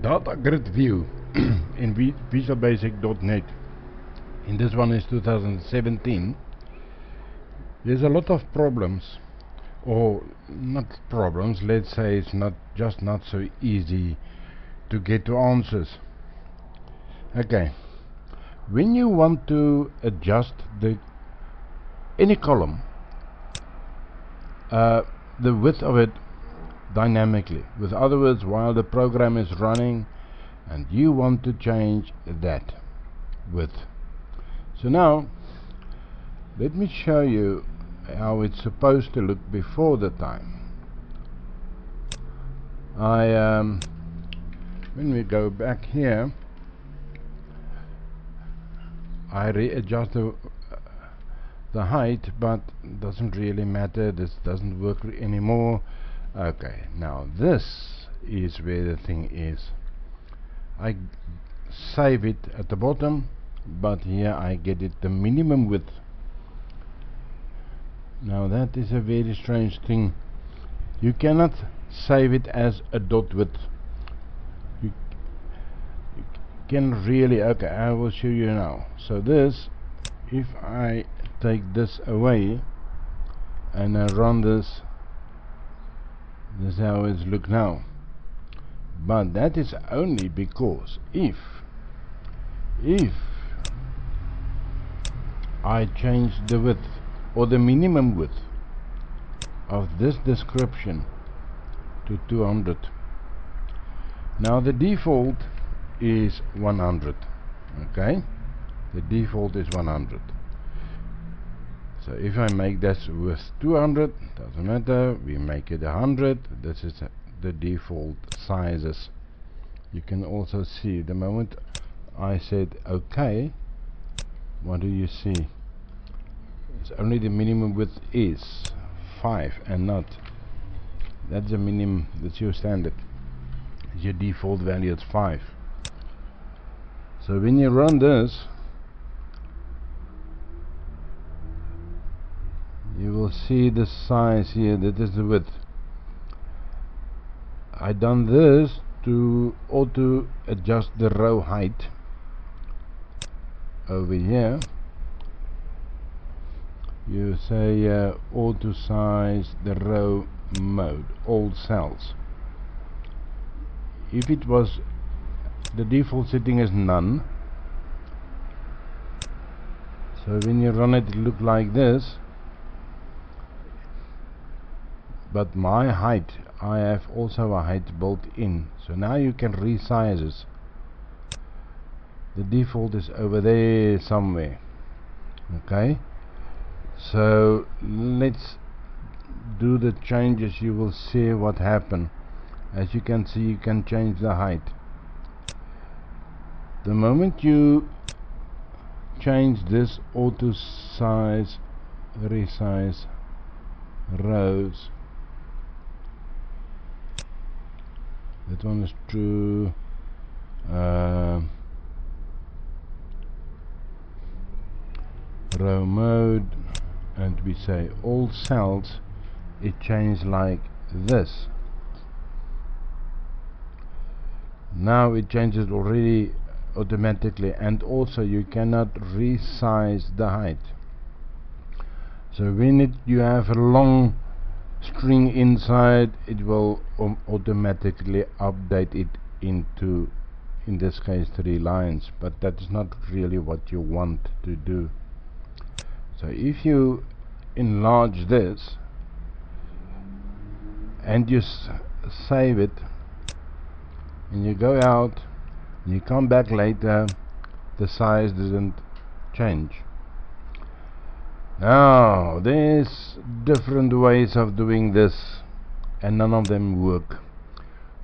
Datagridview in visualbasic.net. In this one is 2017. There's a lot of problems, or not problems, let's say it's not so easy to get to answers. Okay, when you want to adjust any column, the width of it dynamically, with other words, while the program is running, and you want to change that width. So now let me show you how it's supposed to look before the time. When we go back here, I readjust the height, but it doesn't really matter. This doesn't work anymore. Okay, now this is where the thing is. I save it at the bottom, but here I get it the minimum width. Now that is a very strange thing. You cannot save it as a dot width. You can really, okay, I will show you now. So this, if I take this away and I run this is how it looks now. But that is only because if I change the width or the minimum width of this description to 200. Now the default is 100. Okay, the default is 100. So if I make this with 200, doesn't matter, we make it 100. This is the default sizes. You can also see the moment I said OK, what do you see? It's only the minimum width is 5 and not. That's the minimum, that's your standard. Your default value is 5. So when you run this, you will see the size here. That is the width. I done this to auto adjust the row height over here. You say auto size the row mode, all cells. If it was, the default setting is none. So when you run it, it look like this. But my height, I have also a height built in. So now you can resize it. The default is over there somewhere. Okay, so let's do the changes. You will see what happened. As you can see, you can change the height. The moment you change this auto size, resize rows, that one is true. Row mode, and we say all cells, it changes like this. Now it changes already automatically, and also you cannot resize the height. So when you have a long string inside, it will automatically update it into, in this case, 3 lines, but that is not really what you want to do. So if you enlarge this and you save it and you go out and you come back later, the size doesn't change. Now there's different ways of doing this, and none of them work.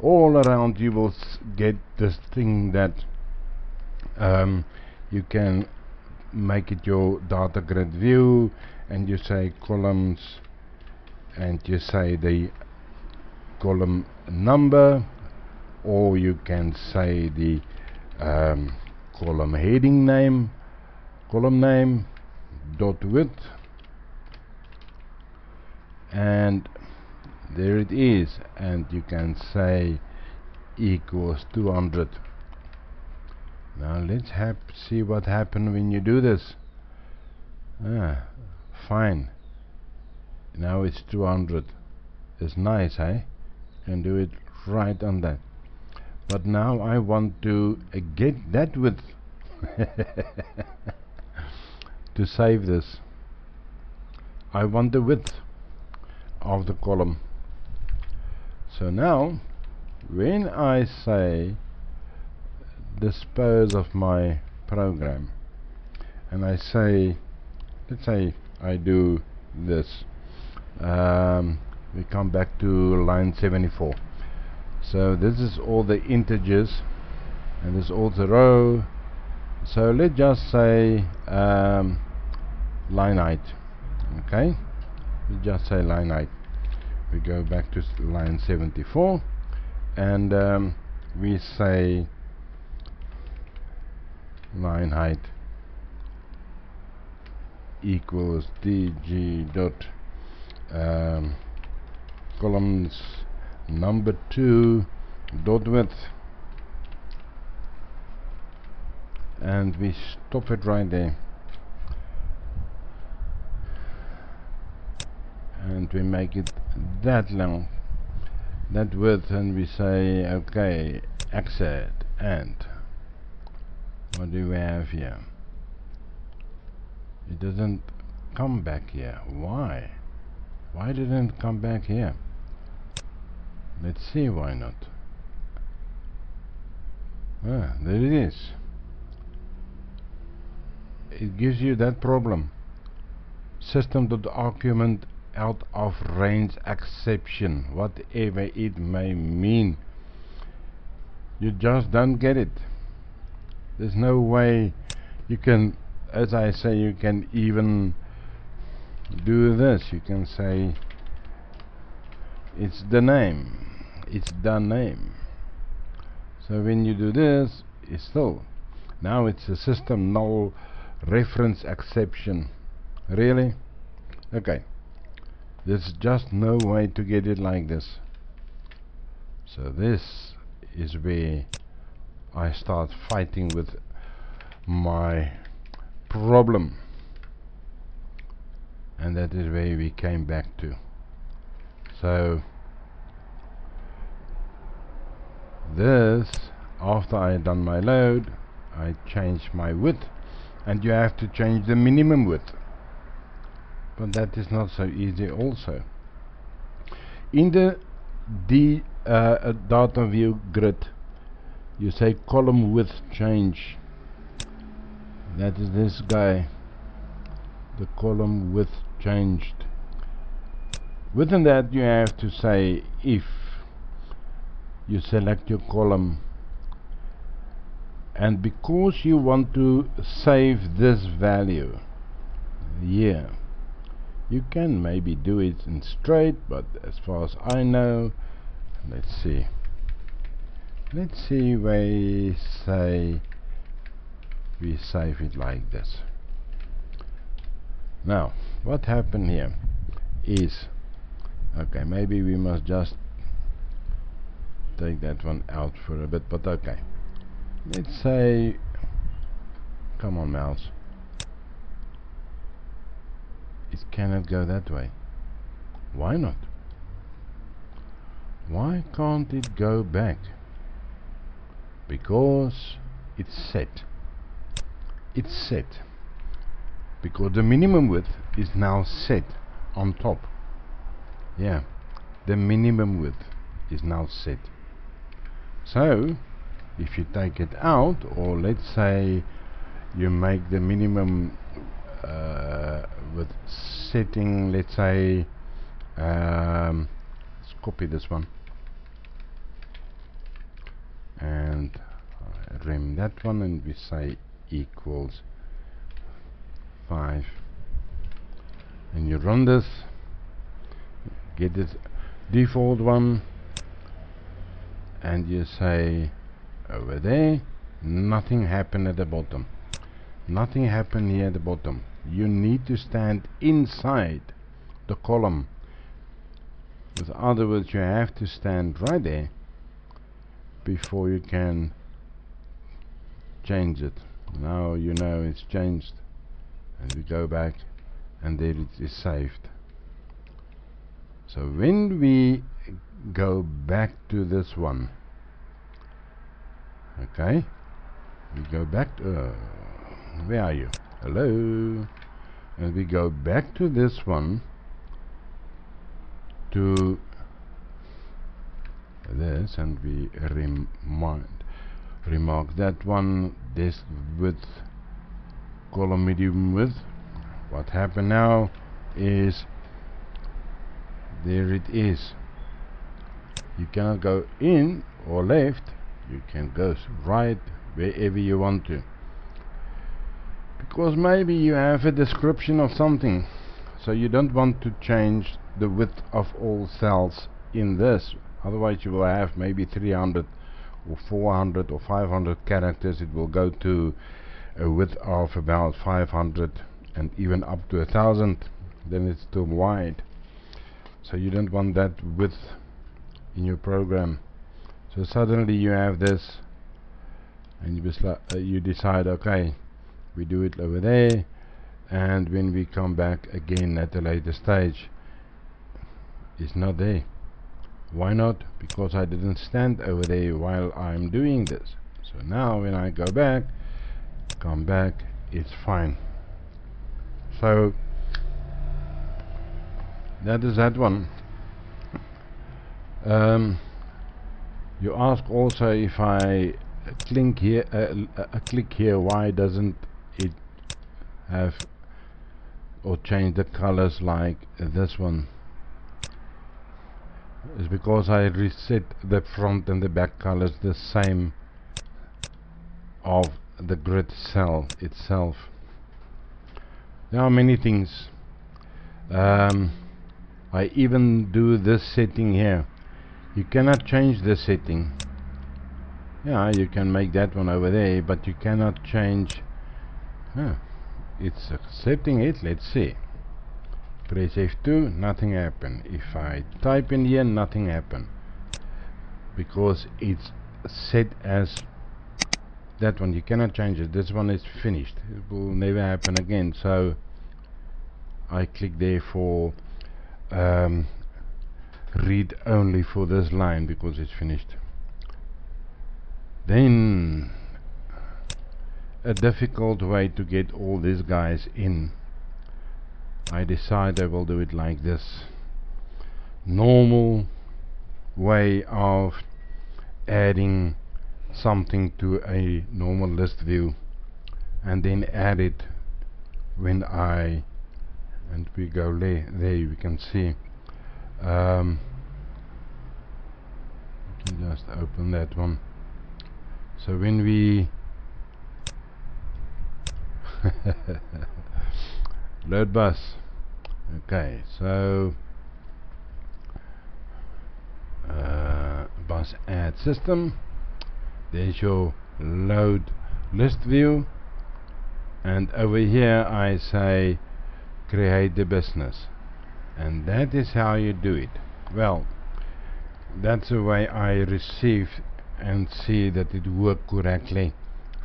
All around you will get this thing that you can make it your data grid view, and you say columns, and you say the column number, or you can say the column heading name, column name, dot width, and there it is. And you can say equals 200. Now let's see what happens when you do this. Fine. Now it's 200. It's nice, eh? Can do it right on that. But now I want to get that width to save this. I want the width of the column. So now when I say dispose of my program and I say, let's say I do this, we come back to line 74. So this is all the integers and this is all the row. So let's just say line height. Okay, let's just say line height. We go back to line 74 and we say line height equals dg dot columns number 2 dot width, and we stop it right there and we make it that long, that width, and we say okay, exit. And what do we have here? It doesn't come back here. Why didn't it come back here? Let's see why not. There it is. It gives you that problem. System.argument out of range exception, whatever it may mean. You just don't get it. There's no way you can, as I say, you can even do this. You can say it's the name. It's the name. So when you do this, it's still, now it's a system null reference exception. Really? Okay. There's just no way to get it like this. So this is where I start fighting with my problem, and that is where we came back to. So this, after I had done my load, I change my width, and you have to change the minimum width, but that is not so easy also. In the data view grid, you say column width change. That is this guy, the column width changed. Within that you have to say if you select your column, and because you want to save this value here, you can maybe do it in straight, but as far as I know, let's see where we say we save it like this. Now what happened here is, okay, maybe we must just take that one out for a bit, but okay, let's say, come on mouse, it cannot go that way. Why not? Why can't it go back? Because it's set. It's set because the minimum width is now set on top. Yeah, the minimum width is now set. So if you take it out, or let's say you make the minimum with setting, let's say let's copy this one and rem that one, and we say equals 5, and you run this, get this default one, and you say over there, nothing happened at the bottom, nothing happened here at the bottom. You need to stand inside the column. With other words, you have to stand right there before you can change it. Now you know it's changed, and we go back, and there it is saved. So when we go back to this one, okay, we go back to where are you? Hello. And we go back to this one, to this, and we remark that one, this width, column medium width. What happened now is, there it is. You cannot go in or left, you can go right wherever you want to, because maybe you have a description of something, so you don't want to change the width of all cells in this. Otherwise you will have maybe 300 or 400 or 500 characters. It will go to a width of about 500 and even up to 1000. Then it's too wide, so you don't want that width in your program. So suddenly you have this, and you decide, okay, we do it over there, and when we come back again at a later stage, it's not there. Why not? Because I didn't stand over there while I'm doing this. So now when I go back, come back, it's fine. So that is that one. You ask also, if I click here, why doesn't it have or change the colors like this one? It's because I reset the front and the back colors the same of the grid cell itself. There are many things. I even do this setting here. You cannot change the setting. Yeah, you can make that one over there, but you cannot change. It's accepting it. Let's see. Press F2, nothing happened. If I type in here, nothing happened, because it's set as that one. You cannot change it. This one is finished. It will never happen again. So I click there for read only for this line, because it's finished. Then a difficult way to get all these guys in, I decide I will do it like this. Normal way of adding something to a normal list view, and then add it when and we go there we can see. We can just open that one. So when we load bus, okay, so bus add system, there's your load list view, and over here I say create the business, and that is how you do it. Well, that's the way I receive and see that it worked correctly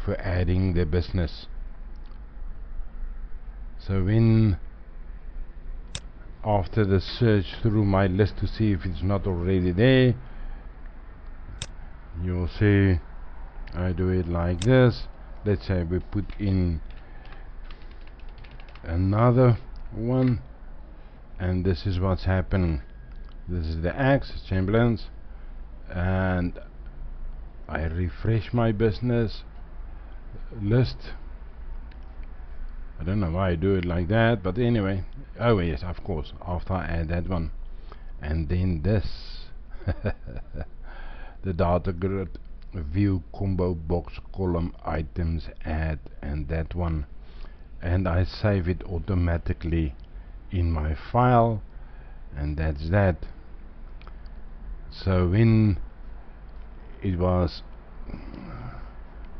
for adding the business. So when after the search through my list to see if it's not already there, you'll see I do it like this. Let's say we put in another one, and this is what's happening. This is the X Chamberlain's, and I refresh my business list. I don't know why I do it like that, but anyway. Oh yes, of course, after I add that one, and then this the Datagridview combo box column items add, and that one, and I save it automatically in my file, and that's that. So when it was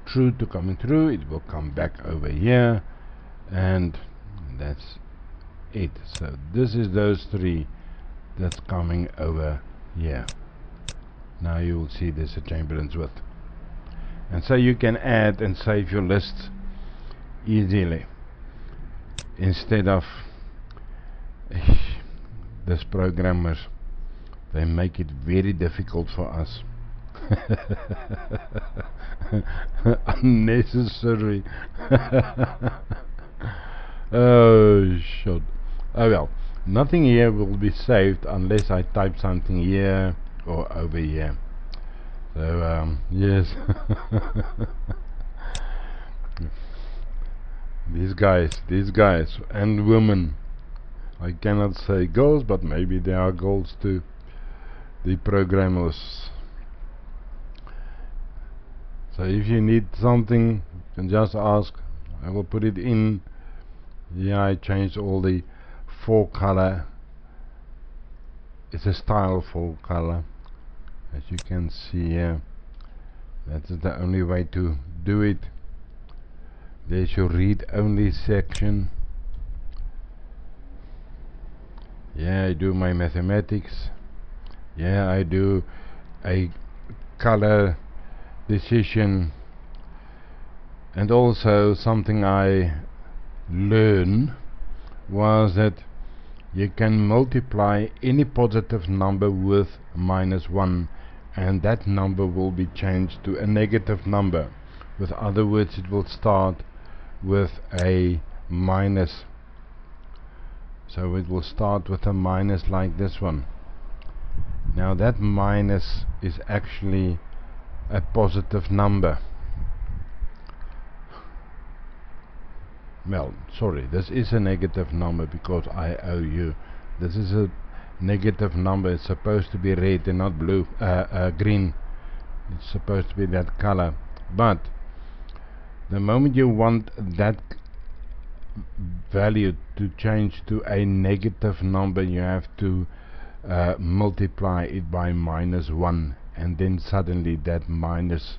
true to coming through, it will come back over here, and that's it. So this is those three that's coming over here. Now you will see there's a Chamberlain's width. And so you can add and save your lists easily, instead of these programmers, they make it very difficult for us. Unnecessary. Oh shit. Oh well, nothing here will be saved unless I type something here or over here. So yes. These guys and women, I cannot say girls, but maybe there are girls too, the programmers. So if you need something, you can just ask. I will put it in. Yeah, I changed all the 4-color. It's a style 4-color, as you can see here. That's the only way to do it. There's your read-only section. Yeah, I do my mathematics. Yeah, I do a color decision. And also something I learned was that you can multiply any positive number with -1, and that number will be changed to a negative number. With other words, it will start with a minus. So it will start with a minus like this one. Now that minus is actually a positive number. Well, sorry, this is a negative number because I owe you. This is a negative number. It's supposed to be red and not blue, green. It's supposed to be that color. But the moment you want that value to change to a negative number, you have to multiply it by -1, and then suddenly that minus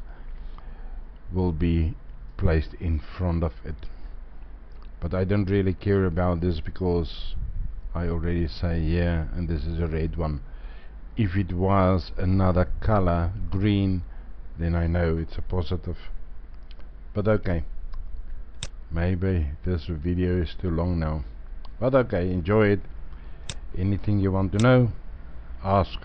will be placed in front of it. But I don't really care about this because I already say yeah, and this is a red one. If it was another color, green, then I know it's a positive. But okay, maybe this video is too long now. But okay, enjoy it. Anything you want to know, ask.